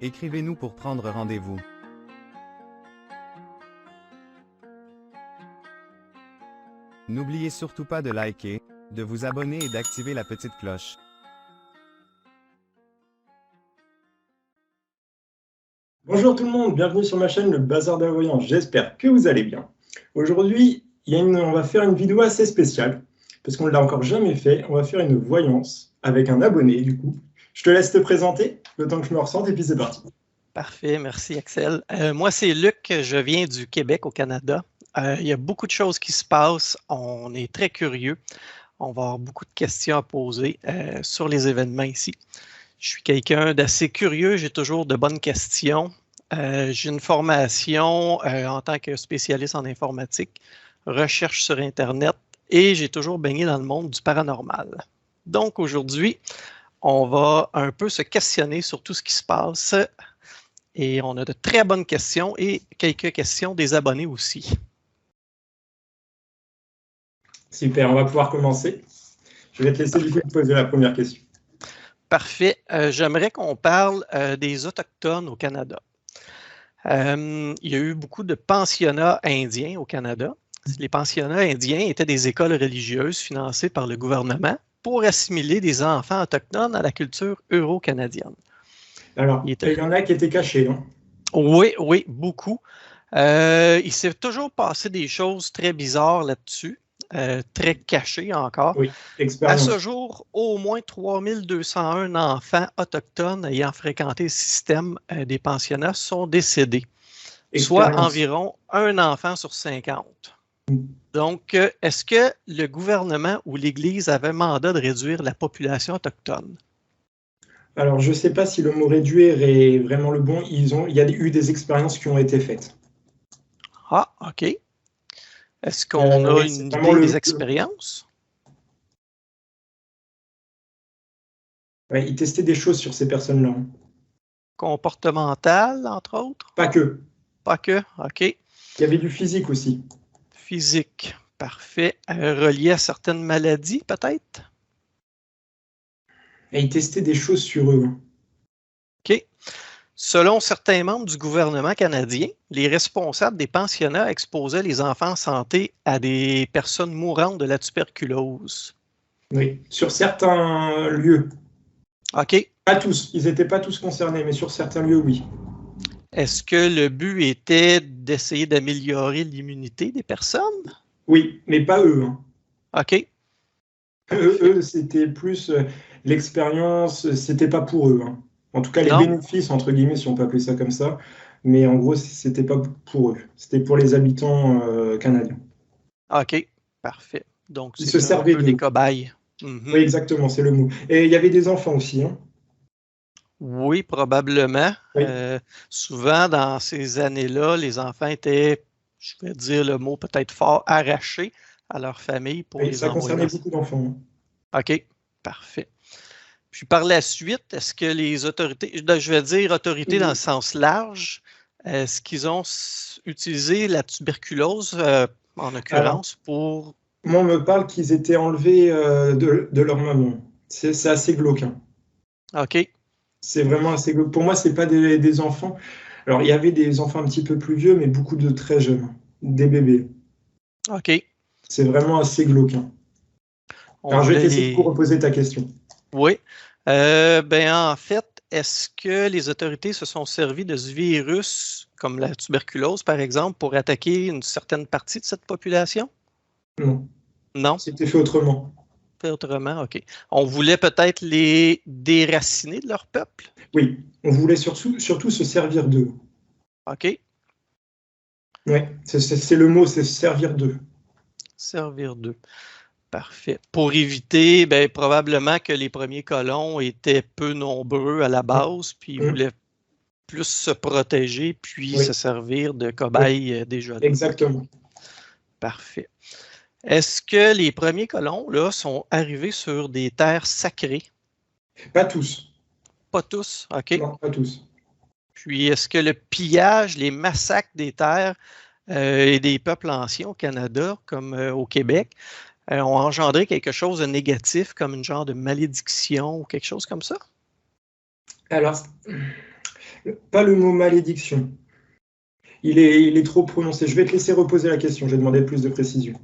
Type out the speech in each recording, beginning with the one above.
Écrivez-nous pour prendre rendez-vous. N'oubliez surtout pas de liker, de vous abonner et d'activer la petite cloche. Bonjour tout le monde, bienvenue sur ma chaîne Le Bazar de la Voyance, j'espère que vous allez bien. Aujourd'hui, on va faire une vidéo assez spéciale, parce qu'on ne l'a encore jamais fait, on va faire une voyance avec un abonné du coup. Je te laisse te présenter, le temps que je me ressente, et puis c'est parti. Parfait, merci Axel. Moi, c'est Luc, je viens du Québec au Canada. Il y a beaucoup de choses qui se passent, on est très curieux. On va avoir beaucoup de questions à poser sur les événements ici. Je suis quelqu'un d'assez curieux, j'ai toujours de bonnes questions. J'ai une formation en tant que spécialiste en informatique, recherche sur Internet et j'ai toujours baigné dans le monde du paranormal. Donc aujourd'hui, on va un peu se questionner sur tout ce qui se passe. Et on a de très bonnes questions et quelques questions des abonnés aussi. Super, on va pouvoir commencer. Je vais te laisser du coup poser la première question. Parfait. J'aimerais qu'on parle des Autochtones au Canada. Il y a eu beaucoup de pensionnats indiens au Canada. Les pensionnats indiens étaient des écoles religieuses financées par le gouvernement pour assimiler des enfants autochtones à la culture euro-canadienne. Alors, il y en a qui étaient cachés, hein? Oui, beaucoup. Il s'est toujours passé des choses très bizarres là-dessus, très cachées encore. Oui, à ce jour, au moins 3201 enfants autochtones ayant fréquenté le système des pensionnats sont décédés, soit environ un enfant sur 50. Donc, est-ce que le gouvernement ou l'Église avait mandat de réduire la population autochtone? Alors, je ne sais pas si le mot réduire est vraiment le bon. Il y a eu des expériences qui ont été faites. Ah, OK. Est-ce qu'on a une idée des expériences? Ouais, ils testaient des choses sur ces personnes-là. Comportementales, entre autres? Pas que. Pas que, OK. Il y avait du physique aussi. Physique, parfait. Relié à certaines maladies, peut-être? Et ils testaient des choses sur eux. OK. Selon certains membres du gouvernement canadien, les responsables des pensionnats exposaient les enfants en santé à des personnes mourantes de la tuberculose. Oui, sur certains lieux. OK. Pas tous, ils n'étaient pas tous concernés, mais sur certains lieux, oui. Est-ce que le but était d'essayer d'améliorer l'immunité des personnes? Oui, mais pas eux. Hein. OK. Eux c'était plus l'expérience, c'était pas pour eux. Hein. En tout cas, les bénéfices, entre guillemets, si on peut appeler ça comme ça. Mais en gros, c'était pas pour eux. C'était pour les habitants canadiens. OK, parfait. Donc, ils se servaient un peu des cobayes. Oui, exactement, c'est le mot. Et il y avait des enfants aussi. Hein. Oui, probablement. Oui. Souvent, dans ces années-là, les enfants étaient, je vais dire le mot peut-être fort, arrachés à leur famille pour les envoyer. Ça concernait beaucoup d'enfants. OK, parfait. Puis par la suite, est-ce que les autorités, je vais dire autorités dans le sens large, est-ce qu'ils ont utilisé la tuberculose, en l'occurrence, pour... Moi, on me parle qu'ils étaient enlevés de leur maman. C'est assez glauque. Hein. OK. C'est vraiment assez glauque. Pour moi, ce n'est pas des enfants. Alors, il y avait des enfants un petit peu plus vieux, mais beaucoup de très jeunes. Des bébés. OK. C'est vraiment assez glauque. Hein. Alors, je vais te laisser pour reposer ta question. Oui. En fait, est-ce que les autorités se sont servies de ce virus, comme la tuberculose, par exemple, pour attaquer une certaine partie de cette population? Non. Non? C'était fait autrement. Fait autrement, OK. On voulait peut-être les déraciner de leur peuple? Oui, on voulait surtout se servir d'eux. OK. Oui, c'est le mot, c'est se servir d'eux. Servir d'eux. Parfait. Pour éviter, probablement que les premiers colons étaient peu nombreux à la base, puis ils voulaient plus se protéger, puis se servir de cobayes déjà. Exactement. Okay. Parfait. Est-ce que les premiers colons là, sont arrivés sur des terres sacrées? Pas tous. Pas tous, OK. Non, pas tous. Puis, est-ce que le pillage, les massacres des terres et des peuples anciens au Canada, comme au Québec, ont engendré quelque chose de négatif, comme une genre de malédiction ou quelque chose comme ça? Alors, Pas le mot malédiction. Il est trop prononcé. Je vais te laisser reposer la question. Je vais demander plus de précision.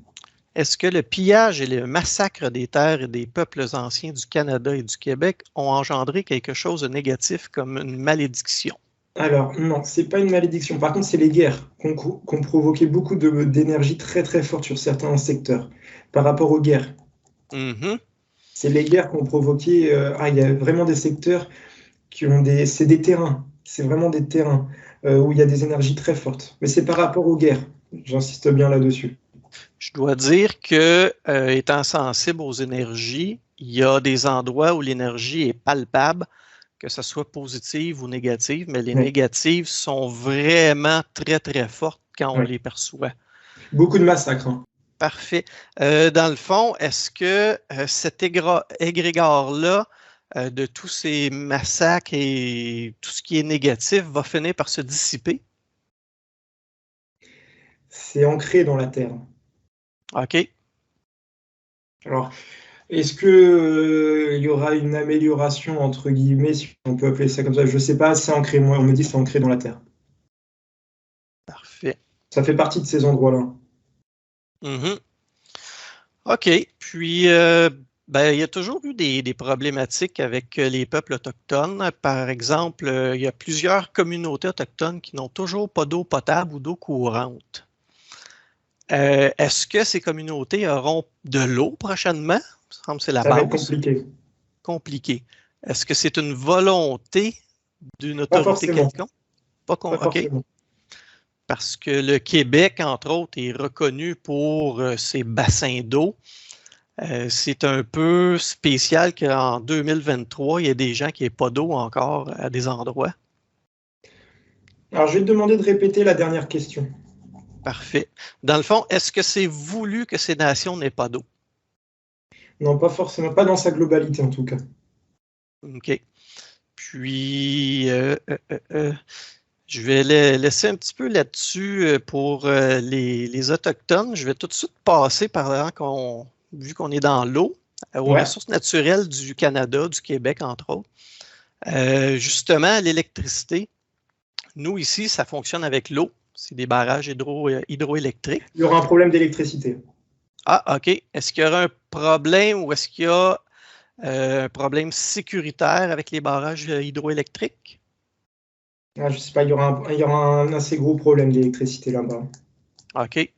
Est-ce que le pillage et le massacre des terres et des peuples anciens du Canada et du Québec ont engendré quelque chose de négatif comme une malédiction? Alors, non, c'est pas une malédiction. Par contre, c'est les guerres qui ont provoqué beaucoup d'énergie très très forte sur certains secteurs par rapport aux guerres. C'est les guerres qui ont provoqué. Il y a vraiment des secteurs qui ont des. C'est des terrains. C'est vraiment des terrains où il y a des énergies très fortes. Mais c'est par rapport aux guerres. J'insiste bien là-dessus. Je dois dire que, étant sensible aux énergies, il y a des endroits où l'énergie est palpable, que ce soit positive ou négative, mais les négatives sont vraiment très, très fortes quand on les perçoit. Beaucoup de massacres. Hein. Parfait. Dans le fond, est-ce que cet égrégore-là, de tous ces massacres et tout ce qui est négatif, va finir par se dissiper? C'est ancré dans la terre. OK. Alors, est-ce que il y aura une amélioration, entre guillemets, si on peut appeler ça comme ça? Je ne sais pas, c'est ancré. Moi, on me dit que c'est ancré dans la terre. Parfait. Ça fait partie de ces endroits-là. OK. Puis, il y a toujours eu des problématiques avec les peuples autochtones. Par exemple, il y a plusieurs communautés autochtones qui n'ont toujours pas d'eau potable ou d'eau courante. Est-ce que ces communautés auront de l'eau prochainement? Ça semble que c'est la base. Ça va être compliqué. Compliqué. Est-ce que c'est une volonté d'une autorité quelconque? Pas forcément. Parce que le Québec, entre autres, est reconnu pour ses bassins d'eau. C'est un peu spécial qu'en 2023, il y ait des gens qui n'aient pas d'eau encore à des endroits. Alors, je vais te demander de répéter la dernière question. Parfait. Dans le fond, est-ce que c'est voulu que ces nations n'aient pas d'eau? Non, pas forcément. Pas dans sa globalité, en tout cas. OK. Puis, je vais laisser un petit peu là-dessus pour les Autochtones. Je vais tout de suite passer vu qu'on est dans l'eau, aux ressources naturelles du Canada, du Québec, entre autres. Justement, l'électricité, nous, ici, ça fonctionne avec l'eau. C'est des barrages hydroélectriques. Il y aura un problème d'électricité. Ah, OK. Est-ce qu'il y aura un problème ou est-ce qu'il y a un problème sécuritaire avec les barrages hydroélectriques? Je ne sais pas, il y aura un assez gros problème d'électricité là-bas. OK.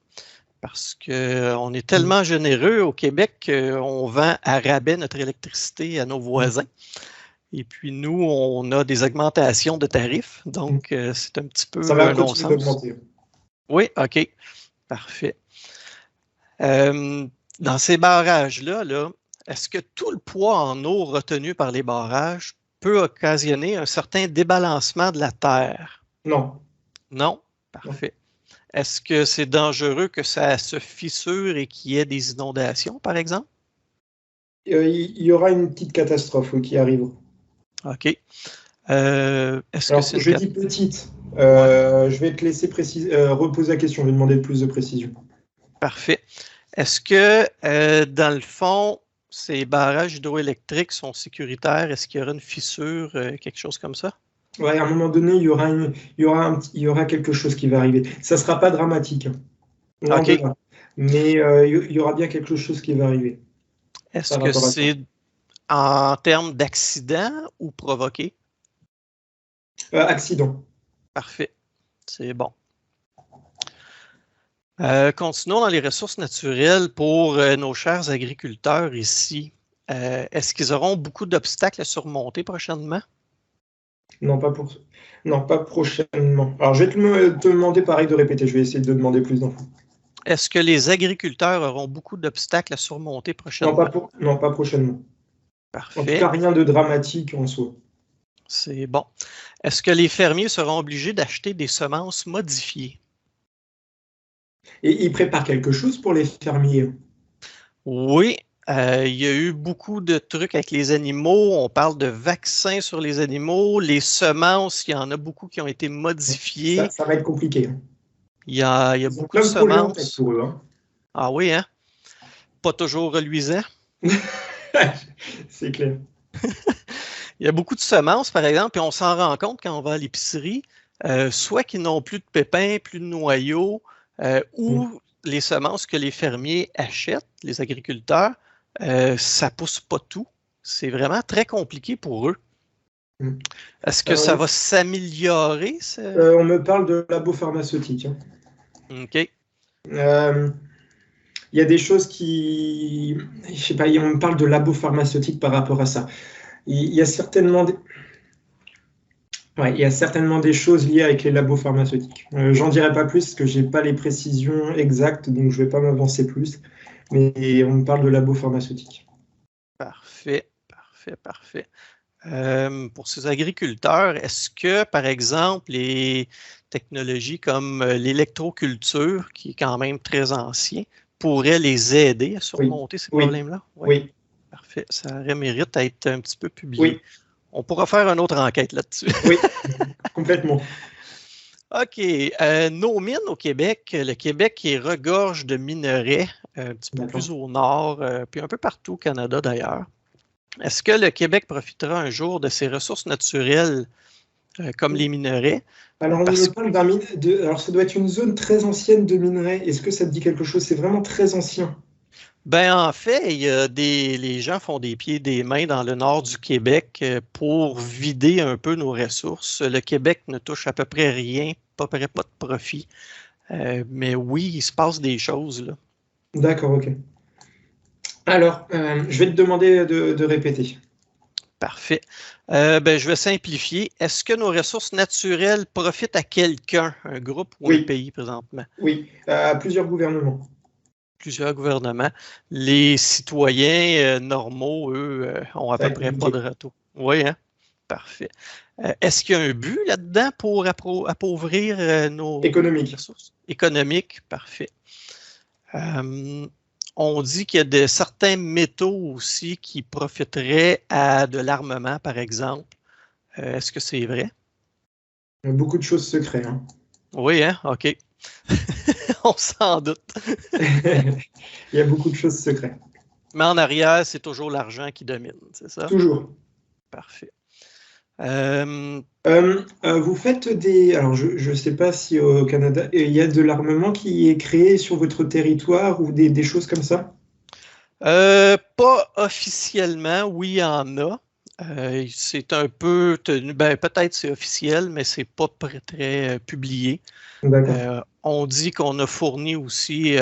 Parce qu'on est tellement généreux au Québec qu'on vend à rabais notre électricité à nos voisins. Et puis, nous, on a des augmentations de tarifs. Donc, c'est un petit peu un non-sens. D'augmenter. Oui, OK. Parfait. Dans ces barrages-là, est-ce que tout le poids en eau retenu par les barrages peut occasionner un certain débalancement de la terre? Non. Non? Parfait. Est-ce que c'est dangereux que ça se fissure et qu'il y ait des inondations, par exemple? Il y aura une petite catastrophe qui arrive. OK. Je dis petite. Je vais te laisser reposer la question. Je vais demander plus de précision. Parfait. Est-ce que, dans le fond, ces barrages hydroélectriques sont sécuritaires? Est-ce qu'il y aura une fissure, quelque chose comme ça? Oui, à un moment donné, il y aura quelque chose qui va arriver. Ça ne sera pas dramatique. OK. Mais il y aura bien quelque chose qui va arriver. Est-ce que c'est en termes d'accident ou provoqué? Accident. Parfait. C'est bon. Continuons dans les ressources naturelles pour nos chers agriculteurs ici. Est-ce qu'ils auront beaucoup d'obstacles à surmonter prochainement? Non, pas prochainement. Alors, je vais te demander pareil de répéter. Je vais essayer de demander plus d'infos. Est-ce que les agriculteurs auront beaucoup d'obstacles à surmonter prochainement? Non, pas prochainement. Parfait. En tout cas, rien de dramatique en soi. C'est bon. Est-ce que les fermiers seront obligés d'acheter des semences modifiées? Et ils préparent quelque chose pour les fermiers? Oui. Il y a eu beaucoup de trucs avec les animaux. On parle de vaccins sur les animaux. Les semences, il y en a beaucoup qui ont été modifiées. Ça va être compliqué. Il y a beaucoup de semences. Pour eux, hein. Ah oui, hein? Pas toujours reluisant. C'est clair. Il y a beaucoup de semences, par exemple, et on s'en rend compte quand on va à l'épicerie, soit qu'ils n'ont plus de pépins, plus de noyaux, ou les semences que les fermiers achètent, les agriculteurs, ça ne pousse pas tout. C'est vraiment très compliqué pour eux. Est-ce que ça va s'améliorer? On me parle de labo pharmaceutique. Hein. OK. Il y a des choses qui... Je sais pas, on me parle de labo pharmaceutique par rapport à ça. Il y a certainement des choses liées avec les labos pharmaceutiques. J'en dirai pas plus parce que j'ai pas les précisions exactes, donc je vais pas m'avancer plus. Mais on me parle de labos pharmaceutiques. Parfait. Pour ces agriculteurs, est-ce que, par exemple, les technologies comme l'électroculture, qui est quand même très ancien, pourraient les aider à surmonter ces problèmes-là? Oui. Parfait. Ça aurait mérite à être un petit peu publié. Oui. On pourra faire une autre enquête là-dessus. Oui, complètement. OK. Nos mines au Québec, le Québec est regorge de minerais, un petit peu plus au nord, puis un peu partout au Canada d'ailleurs. Est-ce que le Québec profitera un jour de ses ressources naturelles comme les minerais? Alors, on me parle alors, ça doit être une zone très ancienne de minerais. Est-ce que ça te dit quelque chose? C'est vraiment très ancien. Ben, en fait, les gens font des pieds et des mains dans le nord du Québec pour vider un peu nos ressources. Le Québec ne touche à peu près rien, pas de profit. Mais oui, il se passe des choses, là. D'accord, OK. Alors, je vais te demander de répéter. Parfait. Je vais simplifier. Est-ce que nos ressources naturelles profitent à quelqu'un, un groupe ou un pays présentement? Oui, à plusieurs gouvernements. Plusieurs gouvernements. Les citoyens normaux, eux, ont à peu près pas de retour. Oui, hein? Parfait. Est-ce qu'il y a un but là-dedans pour appauvrir nos ressources? Économique, parfait. On dit qu'il y a certains métaux aussi qui profiteraient à de l'armement, par exemple. Est-ce que c'est vrai? Il y a beaucoup de choses secrètes. Hein. Oui, hein? OK. On s'en doute. Il y a beaucoup de choses secrètes. Mais en arrière, c'est toujours l'argent qui domine, c'est ça? Toujours. Parfait. Vous faites des... Alors, je ne sais pas si au Canada, il y a de l'armement qui est créé sur votre territoire ou des choses comme ça? Pas officiellement, oui, il y en a. C'est un peu tenu, peut-être c'est officiel, mais c'est pas très publié. On dit qu'on a fourni aussi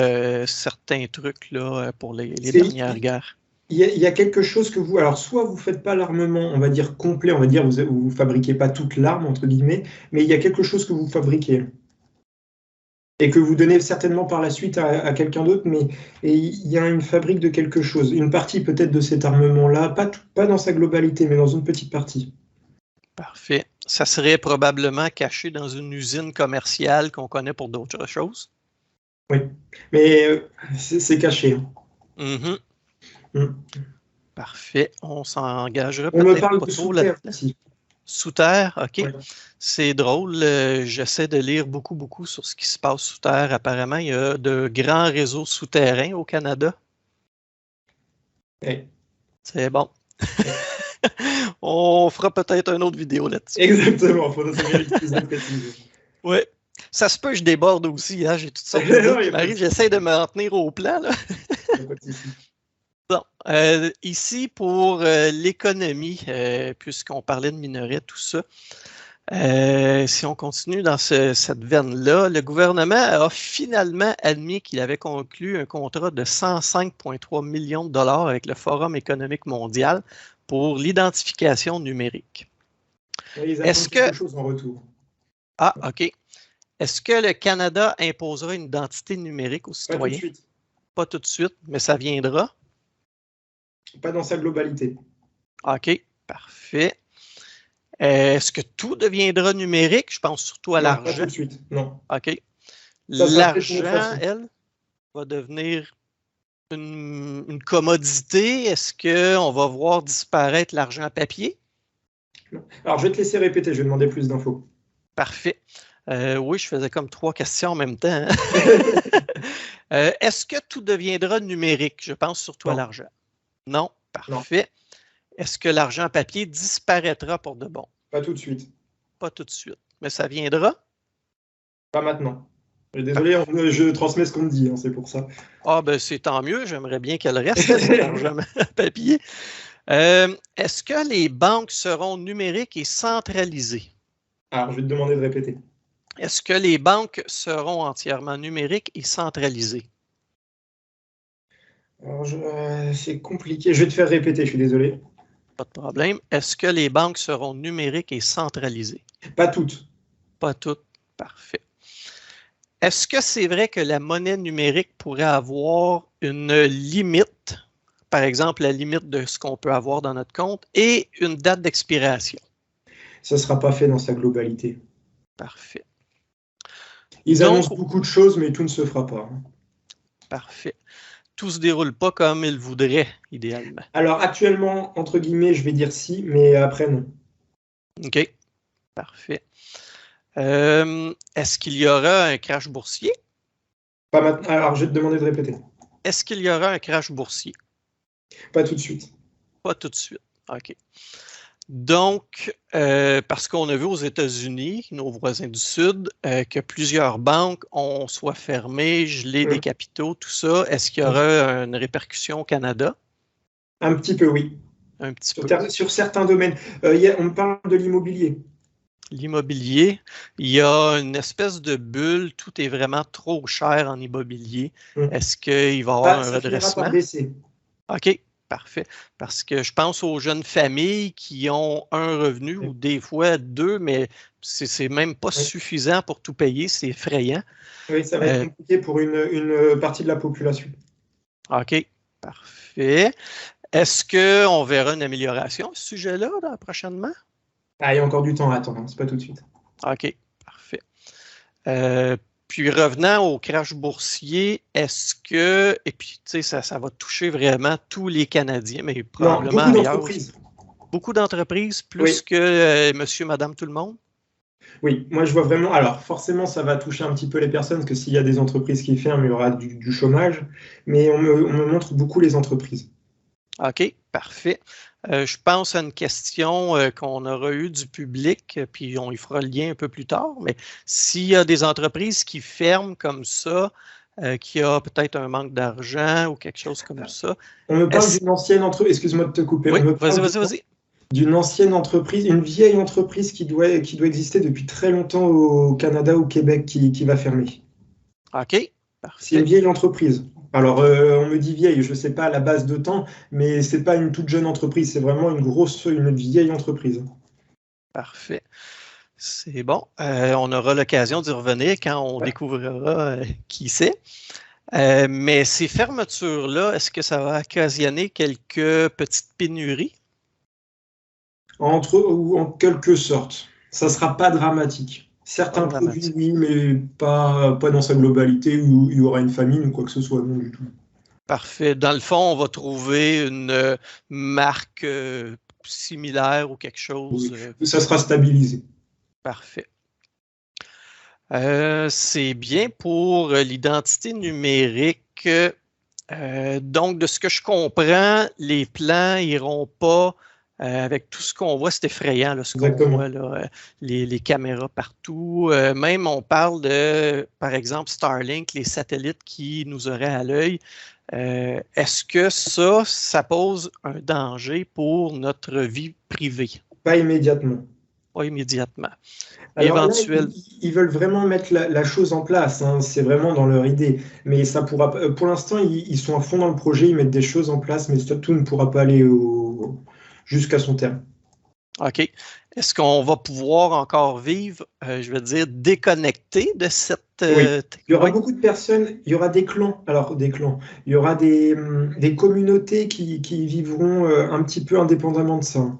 certains trucs là, pour les dernières guerres. Il y a quelque chose que vous... Alors, soit vous ne faites pas l'armement, on va dire, complet, on va dire, vous ne fabriquez pas toute l'arme, entre guillemets, mais il y a quelque chose que vous fabriquez. Et que vous donnez certainement par la suite à quelqu'un d'autre, mais il y a une fabrique de quelque chose. Une partie peut-être de cet armement-là, pas dans sa globalité, mais dans une petite partie. Parfait. Ça serait probablement caché dans une usine commerciale qu'on connaît pour d'autres choses? Oui, mais c'est caché. Mm-hmm. Parfait. On s'engagera peut-être. On me parle pas de trop sous-terre aussi. Sous terre, OK. Ouais. C'est drôle. J'essaie de lire beaucoup sur ce qui se passe sous terre. Apparemment, il y a de grands réseaux souterrains au Canada. Ouais. C'est bon. On fera peut-être une autre vidéo là-dessus. Exactement. Il faudra savoir plus de précision. Oui. Ça se peut, je déborde aussi. Hein? J'ai toutes sortes d'idées qui m'arrivent. J'essaie de m'en tenir au plan. Là. Bon, ici, pour l'économie, puisqu'on parlait de minerais, tout ça, si on continue dans cette veine-là, le gouvernement a finalement admis qu'il avait conclu un contrat de 105,3 millions de dollars avec le Forum économique mondial pour l'identification numérique. Oui, ils attendent quelque chose en retour. Ah, OK. Est-ce que le Canada imposera une identité numérique aux citoyens? Pas tout de suite. Pas tout de suite, mais ça viendra? Pas dans sa globalité. OK, parfait. Est-ce que tout deviendra numérique? Je pense surtout à l'argent. Pas tout de suite, non. OK. L'argent, elle, va devenir une commodité. Est-ce qu'on va voir disparaître l'argent papier? Non. Alors, je vais te laisser répéter, je vais demander plus d'infos. Parfait. Oui, je faisais comme 3 questions en même temps. Hein? Est-ce que tout deviendra numérique? Je pense surtout à l'argent. Non, parfait. est-ce que l'argent papier disparaîtra pour de bon? Pas tout de suite. Pas tout de suite, mais ça viendra? Pas maintenant. Désolé, je transmets ce qu'on me dit, hein, c'est pour ça. Ah, ben c'est tant mieux, j'aimerais bien qu'elle reste, cet argent papier. Est-ce que les banques seront numériques et centralisées? Alors, je vais te demander de répéter. Est-ce que les banques seront entièrement numériques et centralisées? Alors, c'est compliqué. Je vais te faire répéter, je suis désolé. Pas de problème. Est-ce que les banques seront numériques et centralisées? Pas toutes. Pas toutes. Parfait. Est-ce que c'est vrai que la monnaie numérique pourrait avoir une limite, par exemple la limite de ce qu'on peut avoir dans notre compte, et une date d'expiration? Ça ne sera pas fait dans sa globalité. Parfait. Ils annoncent beaucoup de choses, mais tout ne se fera pas. Parfait. Tout ne se déroule pas comme ils voudraient, idéalement. Alors, actuellement, entre guillemets, je vais dire si, mais après, non. OK. Parfait. Est-ce qu'il y aura un crash boursier? Pas maintenant. Alors, je vais te demander de répéter. Est-ce qu'il y aura un crash boursier? Pas tout de suite. Pas tout de suite. OK. Donc, parce qu'on a vu aux États-Unis, nos voisins du Sud, que plusieurs banques ont soit fermé, gelé des capitaux, tout ça. Est-ce qu'il y aura une répercussion au Canada? Un petit peu, oui. Un petit peu. Sur certains domaines. On me parle de l'immobilier. L'immobilier, il y a une espèce de bulle, tout est vraiment trop cher en immobilier. Est-ce qu'il va y avoir un redressement? OK, parfait. Parce que je pense aux jeunes familles qui ont un revenu ou des fois deux, mais c'est même pas suffisant pour tout payer, c'est effrayant. Oui, ça va être compliqué pour une partie de la population. OK, parfait. Est-ce qu'on verra une amélioration à ce sujet-là prochainement? Ah, il y a encore du temps à attendre, hein, c'est pas tout de suite. OK, parfait. Puis revenant au crash boursier, est-ce que, et puis tu sais, ça va toucher vraiment tous les Canadiens, mais probablement beaucoup ailleurs. d'entreprises. Beaucoup d'entreprises, plus que monsieur, madame, tout le monde? Oui, moi je vois vraiment, alors forcément ça va toucher un petit peu les personnes, parce que s'il y a des entreprises qui ferment, il y aura du chômage, mais on me montre beaucoup les entreprises. OK, parfait. Je pense à une question qu'on aura eue du public, puis on y fera le lien un peu plus tard, mais s'il y a des entreprises qui ferment comme ça, qui a peut-être un manque d'argent ou quelque chose comme ça. On me parle d'une ancienne entreprise, excuse-moi de te couper. Oui, vas-y. D'une ancienne entreprise, une vieille entreprise qui doit exister depuis très longtemps au Canada, au Québec, qui va fermer. OK, parfait. C'est une vieille entreprise. Alors, on me dit vieille, je ne sais pas à la base de temps, mais ce n'est pas une toute jeune entreprise, c'est vraiment une vieille entreprise. Parfait. C'est bon. On aura l'occasion d'y revenir quand on découvrira qui c'est. Mais ces fermetures-là, est-ce que ça va occasionner quelques petites pénuries? En quelque sorte. Ça ne sera pas dramatique. Certains produits, oui, mais pas dans sa globalité où il y aura une famine ou quoi que ce soit, non du tout. Parfait. Dans le fond, on va trouver une marque similaire ou quelque chose. Oui, ça sera stabilisé. Parfait. C'est bien pour l'identité numérique. Donc, de ce que je comprends, les plans n'iront pas avec tout ce qu'on voit, c'est effrayant, là, ce qu'on voit, là, les caméras partout. Même, on parle de, par exemple, Starlink, les satellites qui nous auraient à l'œil. Est-ce que ça pose un danger pour notre vie privée? Pas immédiatement. Pas immédiatement. Alors là, ils veulent vraiment mettre la chose en place, hein, c'est vraiment dans leur idée. Mais ça pourra, pour l'instant, ils sont à fond dans le projet, ils mettent des choses en place, mais tout ne pourra pas aller jusqu'à son terme. OK. Est-ce qu'on va pouvoir encore vivre, je veux dire, déconnecté de cette... Oui. Il y aura beaucoup de personnes, il y aura des clans, il y aura des communautés qui vivront un petit peu indépendamment de ça.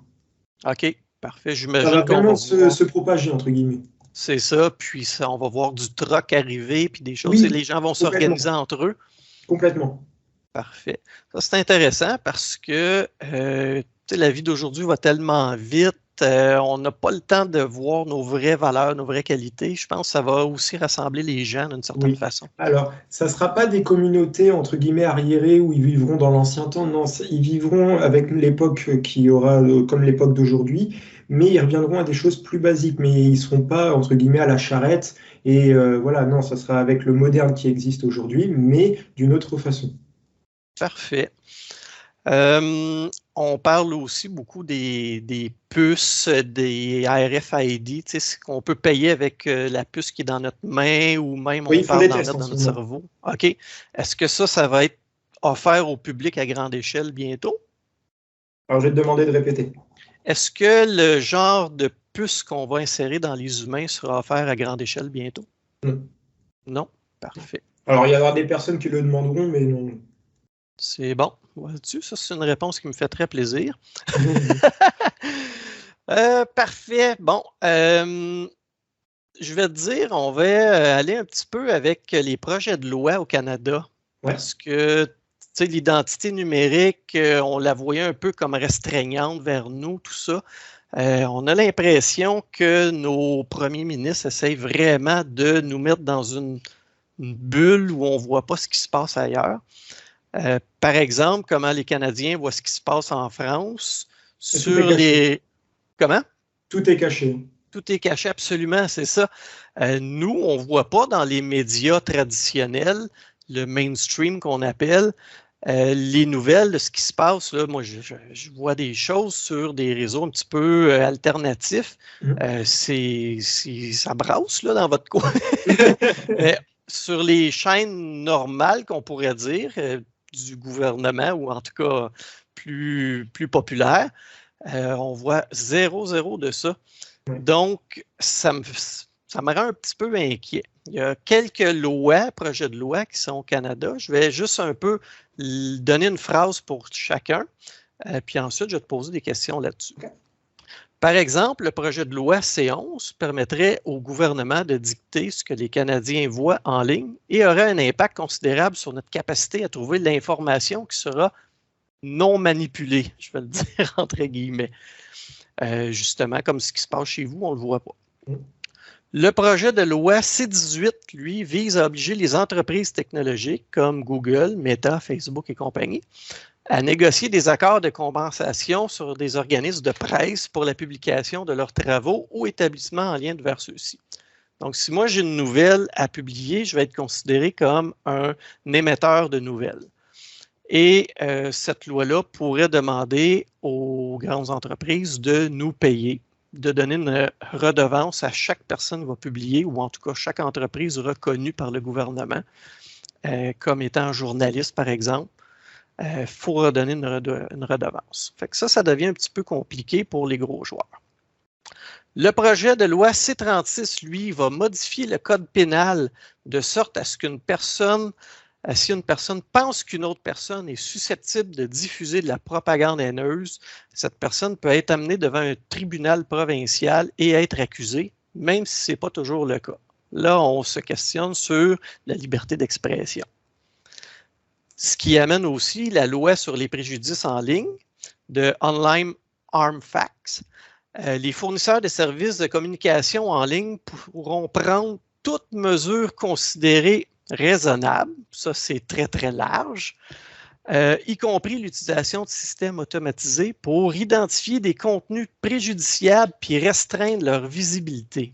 OK, parfait. J'imagine ça va vraiment se propager, entre guillemets. C'est ça, puis on va voir du troc arriver, puis des choses, et les gens vont s'organiser entre eux. Complètement. Parfait. Ça, c'est intéressant parce que la vie d'aujourd'hui va tellement vite, on n'a pas le temps de voir nos vraies valeurs, nos vraies qualités. Je pense que ça va aussi rassembler les gens d'une certaine façon. Alors, ça ne sera pas des communautés, entre guillemets, arriérées où ils vivront dans l'ancien temps. Non, ils vivront avec l'époque qui aura, comme l'époque d'aujourd'hui, mais ils reviendront à des choses plus basiques. Mais ils ne seront pas, entre guillemets, à la charrette. Et voilà, non, ça sera avec le moderne qui existe aujourd'hui, mais d'une autre façon. Parfait. On parle aussi beaucoup des puces, des RFID, tu sais, qu'on peut payer avec la puce qui est dans notre main ou même on parle d'en mettre dans notre cerveau. OK. Est-ce que ça va être offert au public à grande échelle bientôt? Alors, je vais te demander de répéter. Est-ce que le genre de puce qu'on va insérer dans les humains sera offert à grande échelle bientôt? Non. Non? Parfait. Alors, il y aura des personnes qui le demanderont, mais non. C'est bon. Vois-tu, ça, c'est une réponse qui me fait très plaisir. Parfait. Bon, je vais te dire, on va aller un petit peu avec les projets de loi au Canada. Ouais. Parce que, tu sais, l'identité numérique, on la voyait un peu comme restreignante vers nous, tout ça. On a l'impression que nos premiers ministres essayent vraiment de nous mettre dans une bulle où on ne voit pas ce qui se passe ailleurs. Par exemple, comment les Canadiens voient ce qui se passe en France sur les... Comment? Tout est caché. Tout est caché, absolument, c'est ça. Nous, on ne voit pas dans les médias traditionnels, le mainstream qu'on appelle, les nouvelles de ce qui se passe. Là, moi, je vois des choses sur des réseaux un petit peu alternatifs. Ça brasse là, dans votre coin. Mais sur les chaînes normales, qu'on pourrait dire, du gouvernement, ou en tout cas plus populaire, on voit zéro de ça. Donc, ça me rend un petit peu inquiet. Il y a quelques projets de loi qui sont au Canada. Je vais juste un peu donner une phrase pour chacun, puis ensuite, je vais te poser des questions là-dessus. Okay. Par exemple, le projet de loi C11 permettrait au gouvernement de dicter ce que les Canadiens voient en ligne et aurait un impact considérable sur notre capacité à trouver de l'information qui sera non manipulée, je vais le dire entre guillemets. Justement, comme ce qui se passe chez vous, on ne le voit pas. Le projet de loi C18, lui, vise à obliger les entreprises technologiques comme Google, Meta, Facebook et compagnie à négocier des accords de compensation sur des organismes de presse pour la publication de leurs travaux ou établissements en lien vers ceux-ci. Donc, si moi j'ai une nouvelle à publier, je vais être considéré comme un émetteur de nouvelles. Et cette loi-là pourrait demander aux grandes entreprises de nous payer, de donner une redevance à chaque personne qui va publier, ou en tout cas chaque entreprise reconnue par le gouvernement, comme étant journaliste, par exemple. Il faut redonner une redevance. Fait que ça devient un petit peu compliqué pour les gros joueurs. Le projet de loi C36, lui, va modifier le code pénal de sorte à ce qu'une personne, si une personne pense qu'une autre personne est susceptible de diffuser de la propagande haineuse, cette personne peut être amenée devant un tribunal provincial et être accusée, même si ce n'est pas toujours le cas. Là, on se questionne sur la liberté d'expression. Ce qui amène aussi la loi sur les préjudices en ligne de Online Harm Facts. Les fournisseurs de services de communication en ligne pourront prendre toute mesure considérée raisonnable, ça c'est très très large, y compris l'utilisation de systèmes automatisés pour identifier des contenus préjudiciables puis restreindre leur visibilité.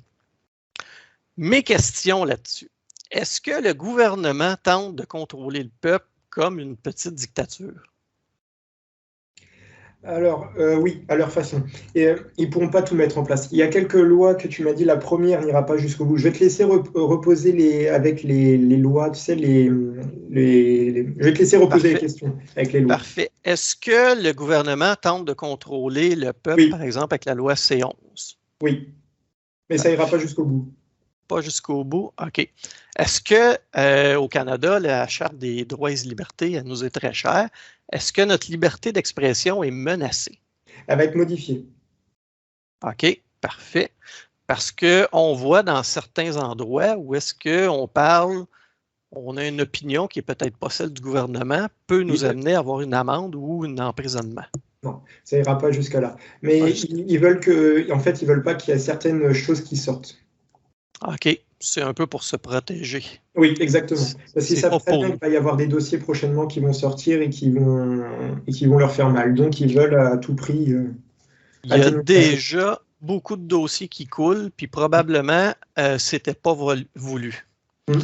Mes questions là-dessus. Est-ce que le gouvernement tente de contrôler le peuple comme une petite dictature? Alors, oui, à leur façon. Et ils ne pourront pas tout mettre en place. Il y a quelques lois que tu m'as dit, la première n'ira pas jusqu'au bout. Je vais te laisser reposer avec les lois, tu sais, je vais te laisser reposer les questions avec les lois. Parfait. Est-ce que le gouvernement tente de contrôler le peuple, par exemple, avec la loi C11? Oui, mais ça n'ira pas jusqu'au bout. Pas jusqu'au bout? OK. Est-ce que au Canada, la Charte des droits et libertés, elle nous est très chère. Est-ce que notre liberté d'expression est menacée? Elle va être modifiée. OK, parfait. Parce qu'on voit dans certains endroits où est-ce qu'on parle, on a une opinion qui n'est peut-être pas celle du gouvernement, peut nous amener à avoir une amende ou un emprisonnement. Non, ça ira pas jusqu'à là. Mais Ouais, ils veulent que, en fait, ils veulent pas qu'il y ait certaines choses qui sortent. OK, c'est un peu pour se protéger. Oui, exactement. Parce qu'ils C'est savent pas très pour bien nous. qu'il va y avoir des dossiers prochainement qui vont sortir et qui vont leur faire mal. Donc, ils veulent à tout prix Il y a atténuer la chose. déjà beaucoup de dossiers qui coulent, puis probablement, c'était pas voulu.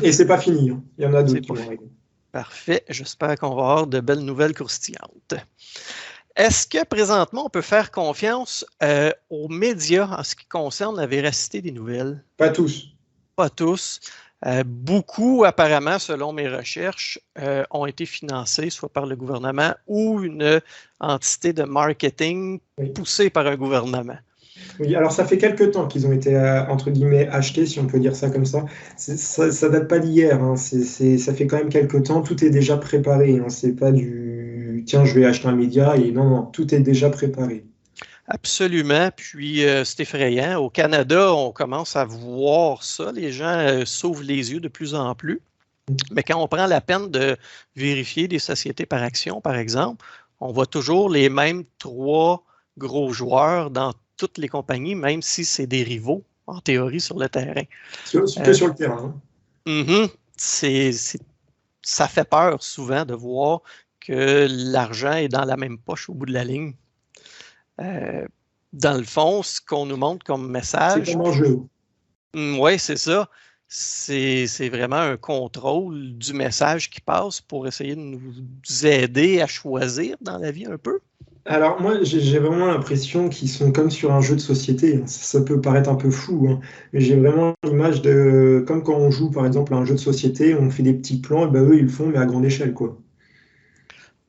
Et c'est pas fini, hein. Il y en a C'est d'autres qui pas vont fait. arriver. Parfait. J'espère qu'on va avoir de belles nouvelles croustillantes. Est-ce que présentement, on peut faire confiance aux médias en ce qui concerne la véracité des nouvelles? Pas tous. Pas tous. Beaucoup, apparemment, selon mes recherches, ont été financés soit par le gouvernement ou une entité de marketing Oui. poussée par un gouvernement. Oui, alors ça fait quelques temps qu'ils ont été, entre guillemets, achetés, si on peut dire ça comme ça. Ça date pas d'hier, hein. Ça fait quand même quelques temps. Tout est déjà préparé, hein. C'est pas du tiens, je vais acheter un média et non, non, tout est déjà préparé. Absolument. Puis, c'est effrayant. Au Canada, on commence à voir ça. Les gens s'ouvrent les yeux de plus en plus. Mais quand on prend la peine de vérifier des sociétés par action, par exemple, on voit toujours les mêmes 3 gros joueurs dans toutes les compagnies, même si c'est des rivaux, en théorie, sur le terrain. Que sur le terrain, hein. Ça fait peur souvent de voir que l'argent est dans la même poche au bout de la ligne. Dans le fond, ce qu'on nous montre comme C'est message, comme en jeu. oui, c'est ça. C'est vraiment un contrôle du message qui passe pour essayer de nous aider à choisir dans la vie un peu. Alors moi, j'ai vraiment l'impression qu'ils sont comme sur un jeu de société, hein. Ça peut paraître un peu fou, hein, mais j'ai vraiment l'image de comme quand on joue par exemple à un jeu de société, on fait des petits plans, et ben eux ils le font mais à grande échelle, quoi.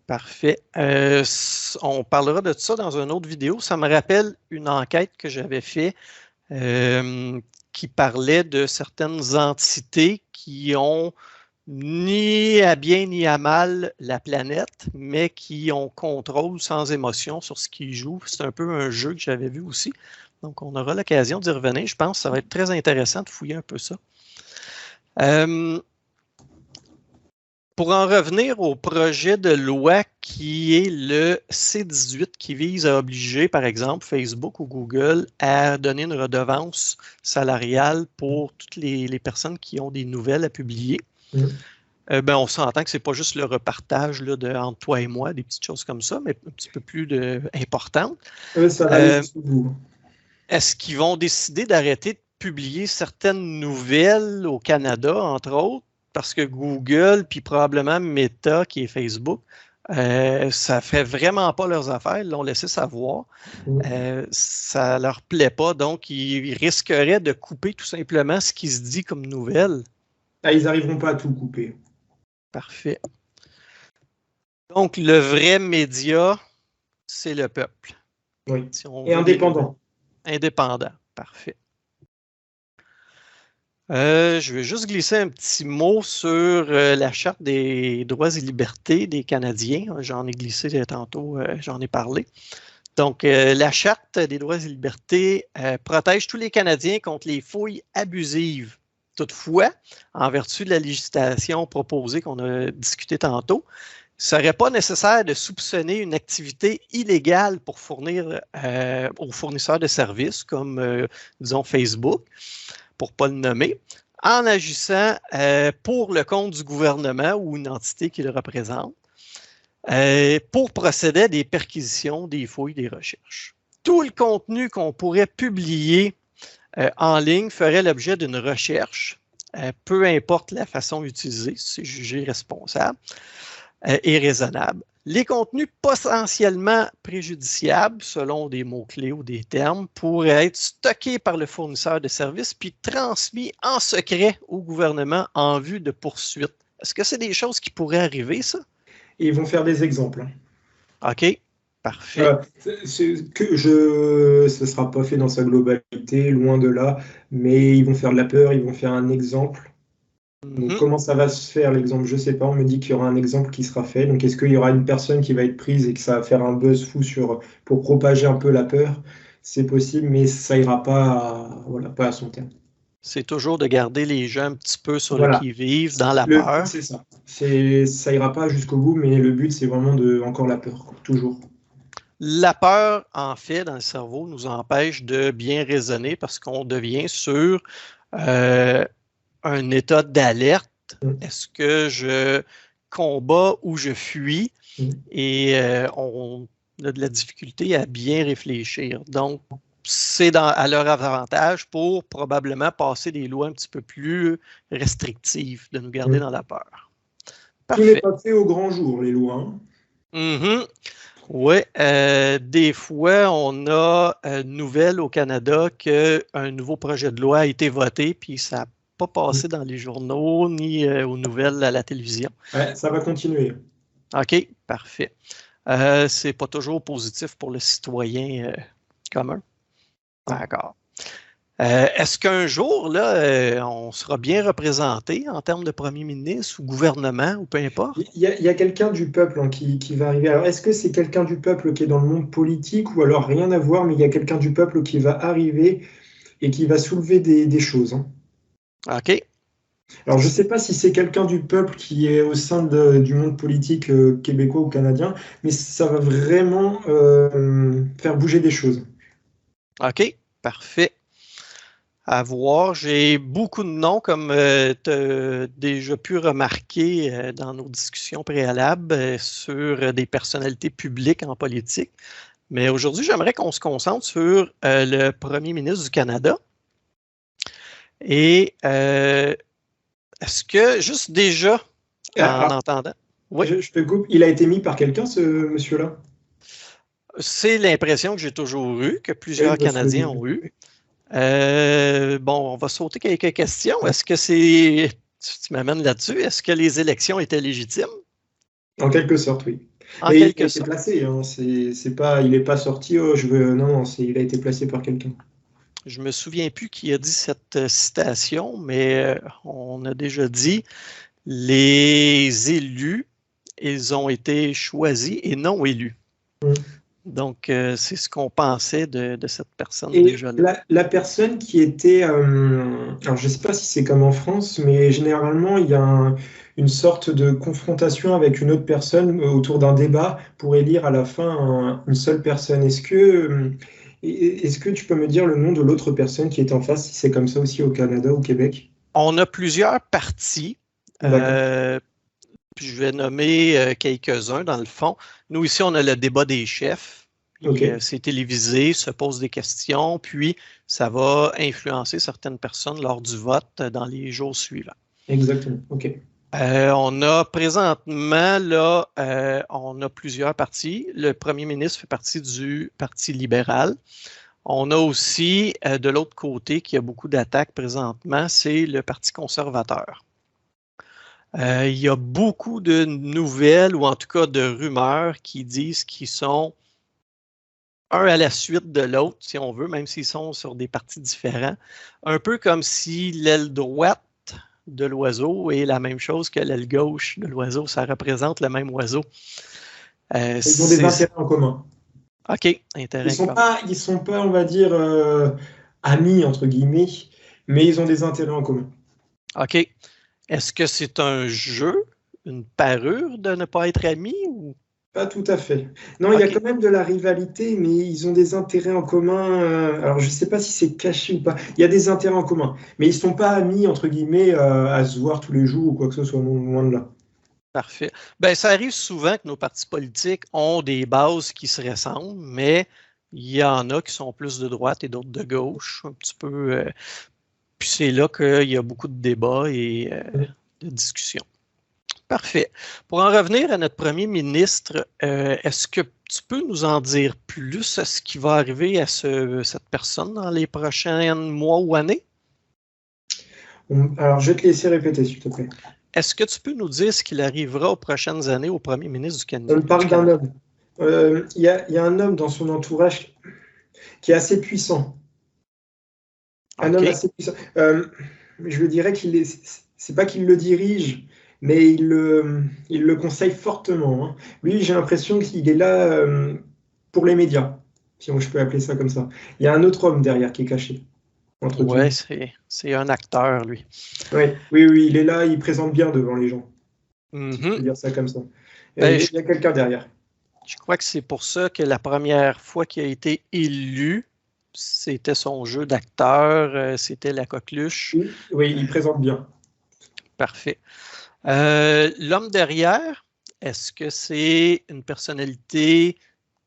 Parfait. On parlera de ça dans une autre vidéo. Ça me rappelle une enquête que j'avais faite qui parlait de certaines entités qui ont ni à bien ni à mal la planète, mais qui ont contrôle sans émotion sur ce qu'ils jouent. C'est un peu un jeu que j'avais vu aussi. Donc, on aura l'occasion d'y revenir. Je pense que ça va être très intéressant de fouiller un peu ça. Pour en revenir au projet de loi qui est le C-18 qui vise à obliger, par exemple, Facebook ou Google à donner une redevance salariale pour toutes les personnes qui ont des nouvelles à publier. On s'entend que ce n'est pas juste le repartage là, entre toi et moi, des petites choses comme ça, mais un petit peu plus importantes. Ça va aller jusqu'au bout. Est-ce qu'ils vont décider d'arrêter de publier certaines nouvelles au Canada, entre autres, parce que Google, puis probablement Meta, qui est Facebook, ça ne fait vraiment pas leurs affaires, ils l'ont laissé savoir. Ça ne leur plaît pas, donc ils risqueraient de couper tout simplement ce qui se dit comme nouvelle. Ils n'arriveront pas à tout couper. Parfait. Donc, le vrai média, c'est le peuple. Oui. Si on et indépendant. Indépendant, parfait. Je vais juste glisser un petit mot sur la Charte des droits et libertés des Canadiens. J'en ai glissé tantôt, j'en ai parlé. Donc, la Charte des droits et libertés protège tous les Canadiens contre les fouilles abusives. Toutefois, en vertu de la législation proposée qu'on a discutée tantôt, il ne serait pas nécessaire de soupçonner une activité illégale pour fournir aux fournisseurs de services comme, disons, Facebook, pour ne pas le nommer, en agissant pour le compte du gouvernement ou une entité qui le représente, pour procéder à des perquisitions, des fouilles, des recherches. Tout le contenu qu'on pourrait publier en ligne ferait l'objet d'une recherche, peu importe la façon utilisée, c'est jugé responsable et raisonnable. Les contenus potentiellement préjudiciables, selon des mots-clés ou des termes, pourraient être stockés par le fournisseur de services puis transmis en secret au gouvernement en vue de poursuites. Est-ce que c'est des choses qui pourraient arriver, ça? Et ils vont faire des exemples. OK, parfait. Ce ne sera pas fait dans sa globalité, loin de là, mais ils vont faire de la peur, ils vont faire un exemple. Donc, comment ça va se faire l'exemple? Je ne sais pas, on me dit qu'il y aura un exemple qui sera fait. Donc, est-ce qu'il y aura une personne qui va être prise et que ça va faire un buzz fou pour propager un peu la peur? C'est possible, mais ça ira pas à son terme. C'est toujours de garder les gens un petit peu sur Voilà. le qui-vive, dans la peur. C'est ça. Ça ira pas jusqu'au bout, mais le but, c'est vraiment encore la peur, toujours. La peur, en fait, dans le cerveau, nous empêche de bien raisonner parce qu'on devient sur un état d'alerte. Est-ce que je combats ou je fuis? Et on a de la difficulté à bien réfléchir. Donc, c'est à leur avantage pour probablement passer des lois un petit peu plus restrictives, de nous garder dans la peur. Tout n'est pas fait au grand jour, les lois. Oui, des fois, on a une nouvelle au Canada qu'un nouveau projet de loi a été voté, puis ça n'a pas passé dans les journaux ni aux nouvelles à la télévision. Ouais, ça va continuer. OK, parfait. C'est pas toujours positif pour le citoyen commun. D'accord. Est-ce qu'un jour, là, on sera bien représenté en termes de premier ministre ou gouvernement ou peu importe? Il y a quelqu'un du peuple qui va arriver. Alors, est-ce que c'est quelqu'un du peuple qui est dans le monde politique ou alors rien à voir, mais il y a quelqu'un du peuple qui va arriver et qui va soulever des choses. OK. Alors, je ne sais pas si c'est quelqu'un du peuple qui est au sein du monde politique québécois ou canadien, mais ça va vraiment faire bouger des choses. OK, parfait. À voir. J'ai beaucoup de noms, comme tu as déjà pu remarquer dans nos discussions préalables sur des personnalités publiques en politique. Mais aujourd'hui, j'aimerais qu'on se concentre sur le premier ministre du Canada. Et est-ce que, juste déjà, en entendant... Oui. Je te coupe. Il a été mis par quelqu'un, ce monsieur-là? C'est l'impression que j'ai toujours eue, que plusieurs Canadiens ont eu. Bon, on va sauter quelques questions. Est-ce que c'est... Tu m'amènes là-dessus. Est-ce que les élections étaient légitimes? En quelque sorte, oui. Mais il a été placé. Hein. Il n'est pas sorti. Oh, non, il a été placé par quelqu'un. Je ne me souviens plus qui a dit cette citation, mais on a déjà dit les élus, ils ont été choisis et non élus. Donc, c'est ce qu'on pensait de cette personne déjà là. La personne qui était... alors, je ne sais pas si c'est comme en France, mais généralement, il y a une sorte de confrontation avec une autre personne autour d'un débat pour élire à la fin une seule personne. Est-ce que tu peux me dire le nom de l'autre personne qui est en face, si c'est comme ça aussi au Canada ou au Québec? On a plusieurs partis. Puis je vais nommer quelques-uns dans le fond. Nous, ici, on a le débat des chefs. C'est télévisé, se pose des questions, puis ça va influencer certaines personnes lors du vote dans les jours suivants. Exactement, OK. On a présentement, là, on a plusieurs partis. Le premier ministre fait partie du Parti libéral. On a aussi, de l'autre côté, qui a beaucoup d'attaques présentement, c'est le Parti conservateur. Il y a beaucoup de nouvelles, ou en tout cas de rumeurs, qui disent qu'ils sont un à la suite de l'autre, si on veut, même s'ils sont sur des partis différents. Un peu comme si l'aile droite de l'oiseau est la même chose que l'aile gauche de l'oiseau. Ça représente le même oiseau. Ils ont des intérêts en commun. OK, intérêts en commun. Ils ne sont pas, on va dire, amis, entre guillemets, mais ils ont des intérêts en commun. OK. Est-ce que c'est un jeu, une parure de ne pas être amis ou... Pas tout à fait. Non, il y a quand même de la rivalité, mais ils ont des intérêts en commun. Alors, je ne sais pas si c'est caché ou pas. Il y a des intérêts en commun, mais ils ne sont pas amis, entre guillemets, à se voir tous les jours ou quoi que ce soit, loin de là. Parfait. Bien, ça arrive souvent que nos partis politiques ont des bases qui se ressemblent, mais il y en a qui sont plus de droite et d'autres de gauche, un petit peu... Puis c'est là qu'il y a beaucoup de débats et de discussions. Parfait. Pour en revenir à notre premier ministre, est-ce que tu peux nous en dire plus à ce qui va arriver à cette personne dans les prochains mois ou années? Alors, je vais te laisser répéter, s'il te plaît. Est-ce que tu peux nous dire ce qu'il arrivera aux prochaines années au premier ministre du Canada? On parle d'un homme. Il y a un homme dans son entourage qui est assez puissant. Un homme assez puissant. Je dirais qu'il est... C'est pas qu'il le dirige, mais il le conseille fortement. Hein. Lui, j'ai l'impression qu'il est là pour les médias, si je peux appeler ça comme ça. Il y a un autre homme derrière qui est caché. Oui, c'est un acteur, lui. Oui, il est là, il présente bien devant les gens. Je peux dire ça comme ça. Il y a quelqu'un derrière. Je crois que c'est pour ça que la première fois qu'il a été élu, c'était son jeu d'acteur, c'était la coqueluche. Oui, il présente bien. Parfait. L'homme derrière, est-ce que c'est une personnalité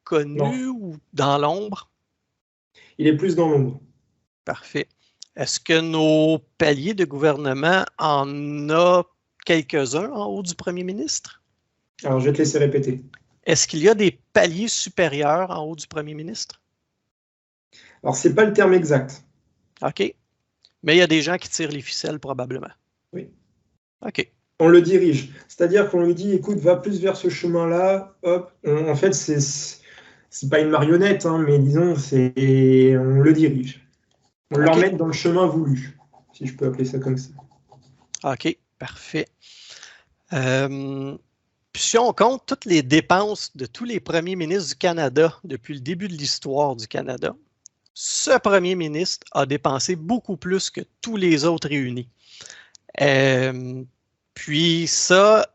connue ou dans l'ombre? Il est plus dans l'ombre. Parfait. Est-ce que nos paliers de gouvernement en a quelques-uns en haut du premier ministre? Alors, je vais te laisser répéter. Est-ce qu'il y a des paliers supérieurs en haut du premier ministre? Alors, ce n'est pas le terme exact. OK. Mais il y a des gens qui tirent les ficelles, probablement. Oui. OK. On le dirige. C'est-à-dire qu'on lui dit, écoute, va plus vers ce chemin-là. Hop. En fait, c'est pas une marionnette, hein, mais disons, on le dirige. On l'emmène dans le chemin voulu, si je peux appeler ça comme ça. OK, parfait. Si on compte toutes les dépenses de tous les premiers ministres du Canada depuis le début de l'histoire du Canada, ce premier ministre a dépensé beaucoup plus que tous les autres réunis. Puis ça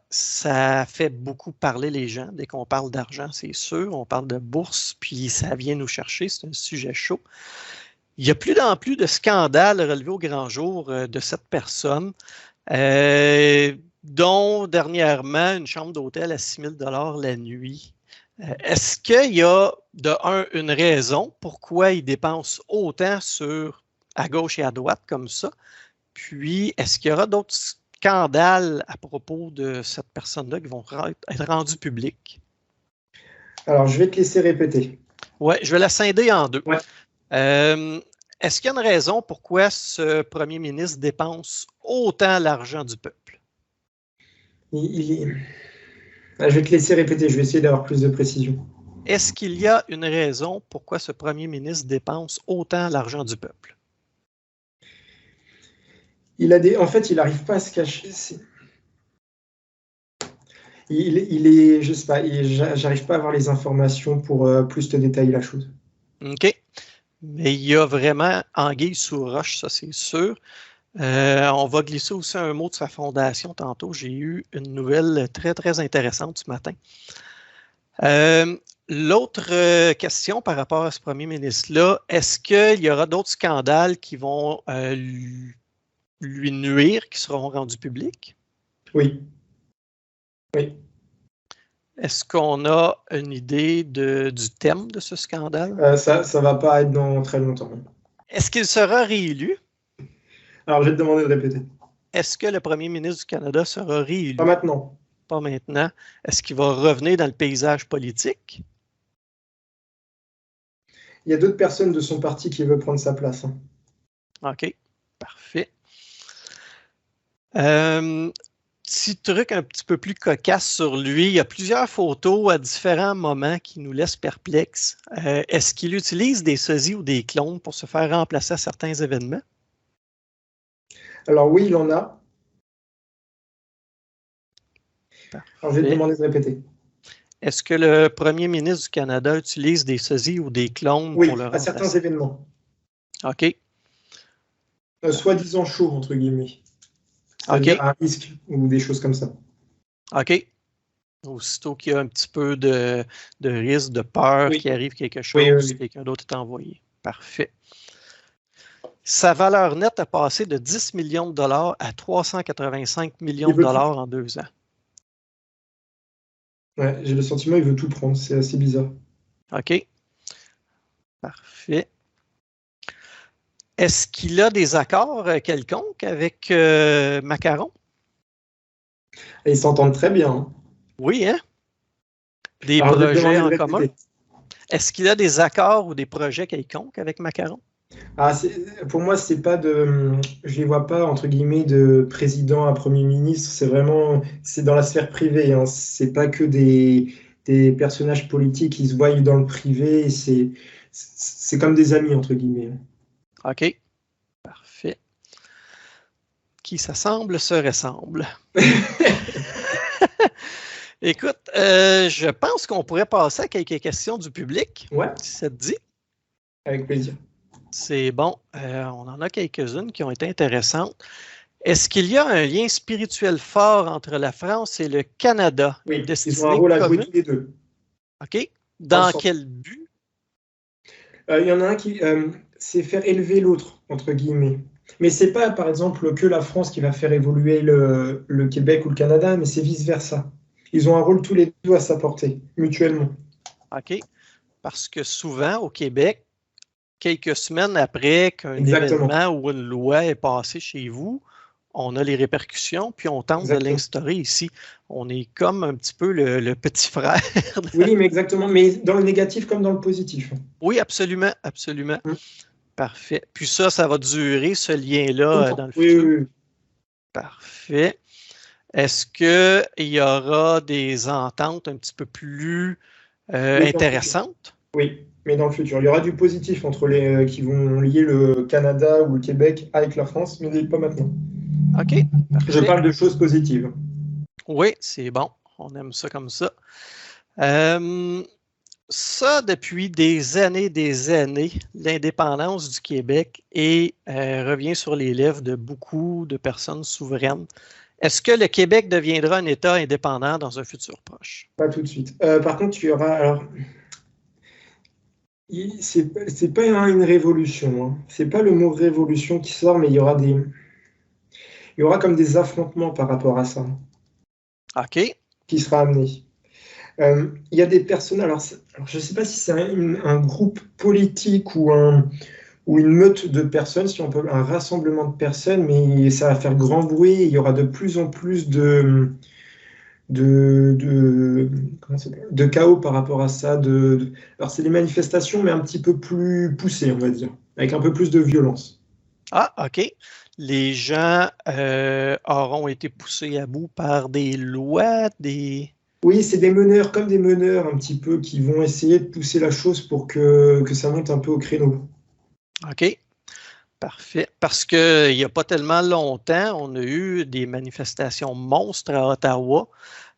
fait beaucoup parler les gens. Dès qu'on parle d'argent, c'est sûr. On parle de bourse, puis ça vient nous chercher. C'est un sujet chaud. Il y a plus en plus de scandales relevés au grand jour de cette personne, dont dernièrement une chambre d'hôtel à 6 000 $ la nuit. Est-ce qu'il y a, une raison pourquoi il dépense autant à gauche et à droite comme ça? Puis, est-ce qu'il y aura d'autres scandales à propos de cette personne-là qui vont être rendus publics? Alors, je vais te laisser répéter. Oui, je vais la scinder en deux. Ouais. Est-ce qu'il y a une raison pourquoi ce premier ministre dépense autant l'argent du peuple? Je vais te laisser répéter, je vais essayer d'avoir plus de précision. Est-ce qu'il y a une raison pourquoi ce premier ministre dépense autant l'argent du peuple? En fait, il n'arrive pas à se cacher. Je sais pas, j'arrive pas à avoir les informations pour plus te détailler la chose. OK. Mais il y a vraiment anguille sous roche, ça c'est sûr. On va glisser aussi un mot de sa fondation tantôt. J'ai eu une nouvelle très, très intéressante ce matin. L'autre question par rapport à ce premier ministre-là, est-ce qu'il y aura d'autres scandales qui vont lui nuire, qui seront rendus publics? Oui. Oui. Est-ce qu'on a une idée du thème de ce scandale? Ça ne va pas être dans très longtemps. Est-ce qu'il sera réélu? Alors, je vais te demander de répéter. Est-ce que le premier ministre du Canada sera réélu? Pas maintenant. Pas maintenant. Est-ce qu'il va revenir dans le paysage politique? Il y a d'autres personnes de son parti qui veulent prendre sa place. OK, parfait. Petit truc un petit peu plus cocasse sur lui. Il y a plusieurs photos à différents moments qui nous laissent perplexes. Est-ce qu'il utilise des sosies ou des clones pour se faire remplacer à certains événements? Alors oui, il en a. Parfait. Alors je vais te demander de répéter. Est-ce que le premier ministre du Canada utilise des sosies ou des clones pour le remplacer? À certains événements. OK. Soi-disant chaud, entre guillemets. OK. À risque ou des choses comme ça. OK. Aussitôt qu'il y a un petit peu de risque, de peur qu'il arrive quelque chose, quelqu'un d'autre est envoyé. Parfait. Sa valeur nette a passé de 10 millions de dollars à 385 millions de dollars en 2 ans. Ouais, j'ai le sentiment qu'il veut tout prendre. C'est assez bizarre. OK. Parfait. Est-ce qu'il a des accords quelconques avec Macaron? Et ils s'entendent très bien. Hein? Oui, hein? Des projets en commun? Est-ce qu'il a des accords ou des projets quelconques avec Macaron? Pour moi, je ne les vois pas, entre guillemets, de président à premier ministre. C'est dans la sphère privée. Hein. C'est pas que des personnages politiques qui se voient dans le privé. C'est comme des amis, entre guillemets. OK. Parfait. Qui s'assemble se ressemble. Écoute, je pense qu'on pourrait passer à quelques questions du public. Ouais. Si ça te dit. Avec plaisir. C'est bon. On en a quelques-unes qui ont été intéressantes. Est-ce qu'il y a un lien spirituel fort entre la France et le Canada? Oui, ils ont un rôle à jouer tous les deux. OK. Dans quel but? Il y en a un qui, c'est faire élever l'autre, entre guillemets. Mais c'est pas, par exemple, que la France qui va faire évoluer le Québec ou le Canada, mais c'est vice-versa. Ils ont un rôle tous les deux à s'apporter, mutuellement. OK. Parce que souvent, au Québec, quelques semaines après qu'un Exactement. événement ou une loi est passée chez vous, on a les répercussions, puis on tente Exactement. de l'instaurer ici. On est comme un petit peu le petit frère. Oui, mais exactement. Mais dans le négatif comme dans le positif. Oui, absolument, absolument. Parfait. Puis ça va durer, ce lien-là, dans le Oui, futur. oui, oui. Parfait. Est-ce qu'il y aura des ententes un petit peu plus intéressantes? Oui, mais dans le futur. Il y aura du positif entre les qui vont lier le Canada ou le Québec avec la France, mais pas maintenant. OK. Parfait. Je parle de choses positives. Oui, c'est bon. On aime ça comme ça. Ça, depuis des années, l'indépendance du Québec revient sur les lèvres de beaucoup de personnes souveraines. Est-ce que le Québec deviendra un État indépendant dans un futur proche? Pas tout de suite. Par contre, il y aura. Alors, c'est pas une révolution. Hein. C'est pas le mot révolution qui sort, mais il y aura comme des affrontements par rapport à ça. OK. Qui sera amené. Il y a des personnes. Alors je ne sais pas si c'est un groupe politique ou une meute de personnes, si on peut, un rassemblement de personnes, mais ça va faire grand bruit. Il y aura de plus en plus de chaos par rapport à ça. Alors, c'est des manifestations, mais un petit peu plus poussées, on va dire, avec un peu plus de violence. Ah, OK. Les gens auront été poussés à bout par des lois, des... Oui, c'est des meneurs, comme des meneurs un petit peu, qui vont essayer de pousser la chose pour que ça monte un peu au créneau. OK. Parfait. Parce qu'il n'y a pas tellement longtemps, on a eu des manifestations monstres à Ottawa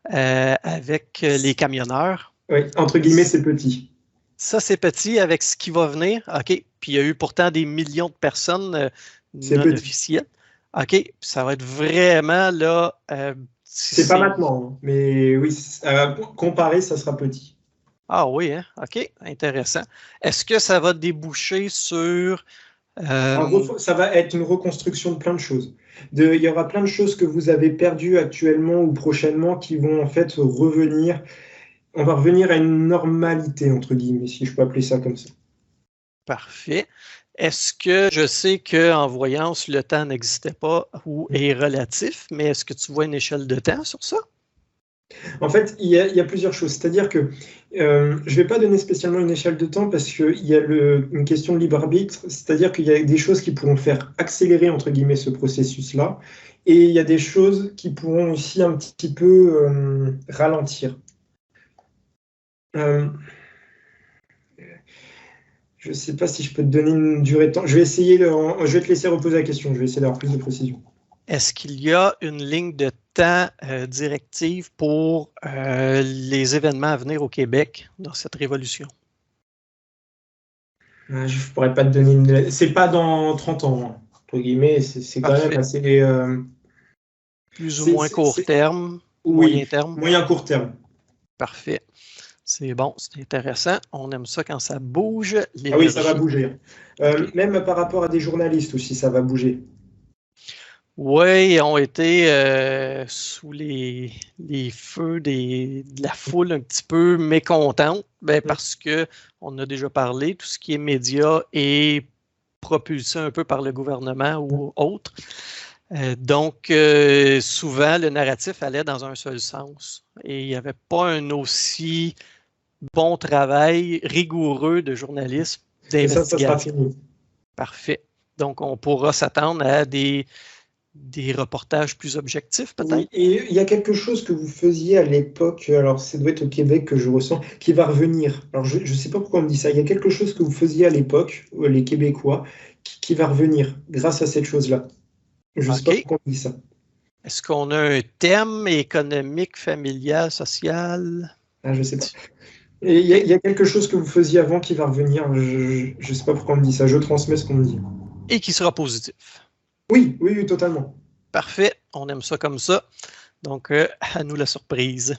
avec les camionneurs. Oui, entre guillemets, c'est petit. Ça, c'est petit avec ce qui va venir. OK. Puis il y a eu pourtant des millions de personnes non officielles. OK. Puis ça va être vraiment là. C'est pas maintenant, hein, mais oui, comparé, ça sera petit. Ah oui, hein? OK. Intéressant. Est-ce que ça va déboucher sur. Ça va être une reconstruction de plein de choses. Il y aura plein de choses que vous avez perdues actuellement ou prochainement qui vont en fait revenir. On va revenir à une normalité, entre guillemets, si je peux appeler ça comme ça. Parfait. Est-ce que je sais qu'en voyance, le temps n'existait pas ou est relatif, mais est-ce que tu vois une échelle de temps sur ça? En fait, il y a plusieurs choses. C'est-à-dire que je ne vais pas donner spécialement une échelle de temps parce qu'il y a une question de libre arbitre. C'est-à-dire qu'il y a des choses qui pourront faire accélérer, entre guillemets, ce processus-là. Et il y a des choses qui pourront aussi un petit peu ralentir. Je ne sais pas si je peux te donner une durée de temps. Je vais te laisser reposer la question. Je vais essayer d'avoir plus de précision. Est-ce qu'il y a une ligne de temps directive pour les événements à venir au Québec dans cette révolution? Je ne pourrais pas te donner une... C'est pas dans 30 ans, hein, entre guillemets. C'est quand même assez... plus ou moins court terme? Oui, moyen terme? Moyen court terme. Parfait. C'est bon, c'est intéressant. On aime ça quand ça bouge. Ah oui, ça va bouger. Okay. Même par rapport à des journalistes aussi, ça va bouger. Oui, ils ont été sous les feux de la foule un petit peu mécontente, parce qu'on a déjà parlé, tout ce qui est médias est propulsé un peu par le gouvernement ou autre. Donc, souvent, le narratif allait dans un seul sens. Et il n'y avait pas un aussi bon travail rigoureux de journalisme, d'investigation. Parfait. Donc, on pourra s'attendre à des reportages plus objectifs, peut-être? Oui, et il y a quelque chose que vous faisiez à l'époque, alors ça doit être au Québec que je ressens, qui va revenir. Alors, je ne sais pas pourquoi on me dit ça. Il y a quelque chose que vous faisiez à l'époque, les Québécois, qui va revenir grâce à cette chose-là. Je ne sais pas pourquoi on dit ça. Est-ce qu'on a un thème économique, familial, social? Je ne sais pas. Et il y a quelque chose que vous faisiez avant qui va revenir. Je ne sais pas pourquoi on me dit ça. Je transmets ce qu'on me dit. Et qui sera positif. Oui, totalement. Parfait. On aime ça comme ça. Donc, à nous la surprise.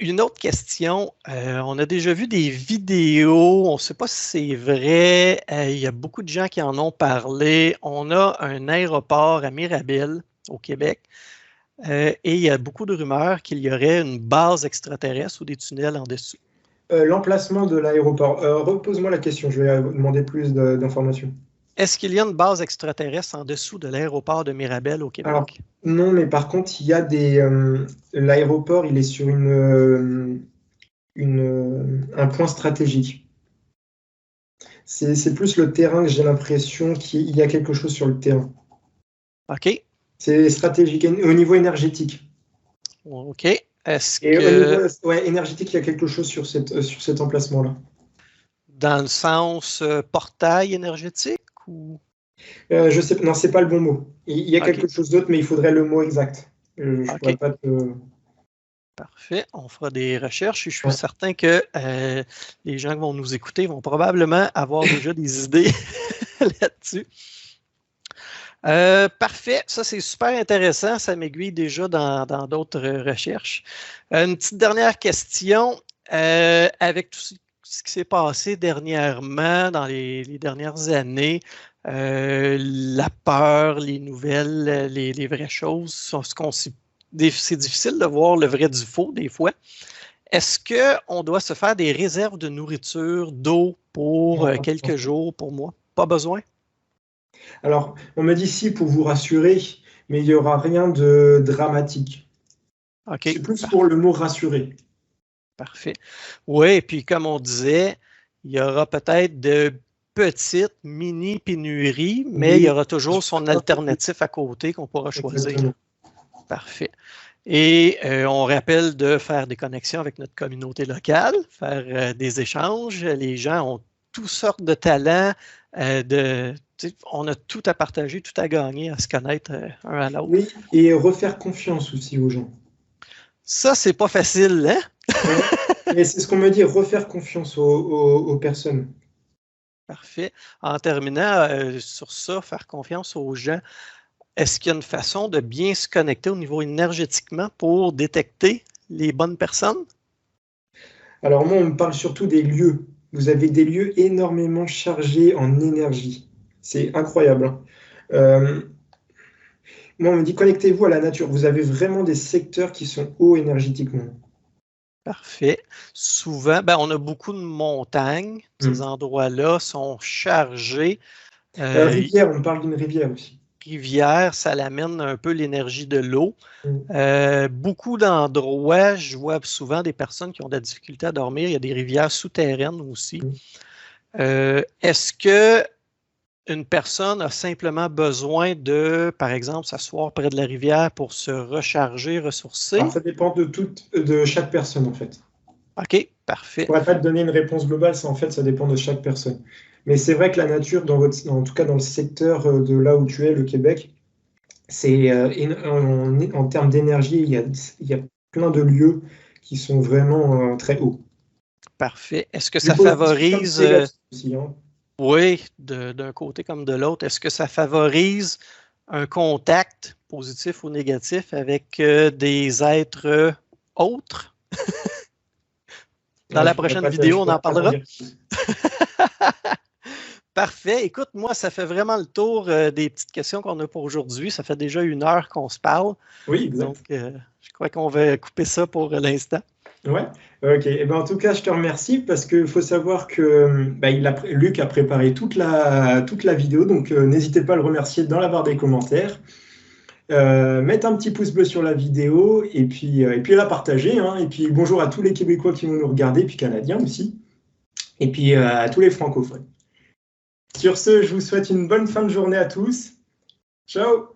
Une autre question. On a déjà vu des vidéos. On ne sait pas si c'est vrai. Il y a beaucoup de gens qui en ont parlé. On a un aéroport à Mirabel, au Québec. Et il y a beaucoup de rumeurs qu'il y aurait une base extraterrestre ou des tunnels en dessous. L'emplacement de l'aéroport. Repose-moi la question, je vais demander plus d'informations. Est-ce qu'il y a une base extraterrestre en dessous de l'aéroport de Mirabel au Québec? Alors, non, mais par contre, il y a l'aéroport, il est sur un point stratégique. C'est plus le terrain que j'ai l'impression qu'il y a quelque chose sur le terrain. OK. C'est stratégique au niveau énergétique. OK. Et au niveau énergétique, il y a quelque chose sur cet emplacement-là. Dans le sens portail énergétique ou? Je sais, non, c'est pas le bon mot. Il y a quelque chose d'autre, mais il faudrait le mot exact. Je pourrais pas te... Parfait. On fera des recherches et je suis certain que les gens qui vont nous écouter vont probablement avoir déjà des idées là-dessus. Parfait. Ça, c'est super intéressant. Ça m'aiguille déjà dans d'autres recherches. Une petite dernière question. Avec tout ce qui s'est passé dernièrement, dans les dernières années, la peur, les nouvelles, les vraies choses, c'est difficile de voir le vrai du faux des fois. Est-ce qu'on doit se faire des réserves de nourriture, d'eau pour quelques jours, pour moi? Pas besoin? Alors, on m'a dit si pour vous rassurer, mais il n'y aura rien de dramatique. Okay, c'est plus pour le mot rassurer. Parfait. Oui, et puis comme on disait, il y aura peut-être de petites mini-pénuries, mais il y aura toujours son alternatif à côté qu'on pourra choisir. Exactement. Parfait. Et on rappelle de faire des connexions avec notre communauté locale, faire des échanges. Les gens ont toutes sortes de talents. On a tout à partager, tout à gagner, à se connaître un à l'autre. Oui, et refaire confiance aussi aux gens. Ça, c'est pas facile, hein? Mais c'est ce qu'on me dit, refaire confiance aux personnes. Parfait. En terminant sur ça, faire confiance aux gens, est-ce qu'il y a une façon de bien se connecter au niveau énergétiquement pour détecter les bonnes personnes? Alors moi, on me parle surtout des lieux. Vous avez des lieux énormément chargés en énergie. C'est incroyable. Moi, on me dit connectez-vous à la nature. Vous avez vraiment des secteurs qui sont hauts énergétiquement. Parfait. Souvent, on a beaucoup de montagnes. Ces endroits-là sont chargés. Rivière, on me parle d'une rivière aussi. Rivière, ça l'amène un peu l'énergie de l'eau. Beaucoup d'endroits, je vois souvent des personnes qui ont de la difficulté à dormir. Il y a des rivières souterraines aussi. Est-ce que une personne a simplement besoin de, par exemple, s'asseoir près de la rivière pour se recharger, ressourcer? Alors, ça dépend de chaque personne, en fait. OK, parfait. Je ne pourrais pas te donner une réponse globale, ça dépend de chaque personne. Mais c'est vrai que la nature, en tout cas dans le secteur de là où tu es, le Québec, c'est en termes d'énergie, il y a plein de lieux qui sont vraiment très hauts. Parfait. Est-ce que ça favorise... aussi, hein. Oui, d'un côté comme de l'autre. Est-ce que ça favorise un contact positif ou négatif avec des êtres autres? Dans la prochaine vidéo, on en parlera. Parfait. Écoute, moi, ça fait vraiment le tour des petites questions qu'on a pour aujourd'hui. Ça fait déjà 1 heure qu'on se parle. Oui, exact. Donc, je crois qu'on va couper ça pour l'instant. Ouais, ok. Et en tout cas, je te remercie parce qu'il faut savoir que Luc a préparé toute la vidéo, donc n'hésitez pas à le remercier dans la barre des commentaires. Mettre un petit pouce bleu sur la vidéo et puis la partager. Hein, et puis bonjour à tous les Québécois qui vont nous regarder, puis Canadiens aussi. Et puis à tous les francophones. Sur ce, je vous souhaite une bonne fin de journée à tous. Ciao!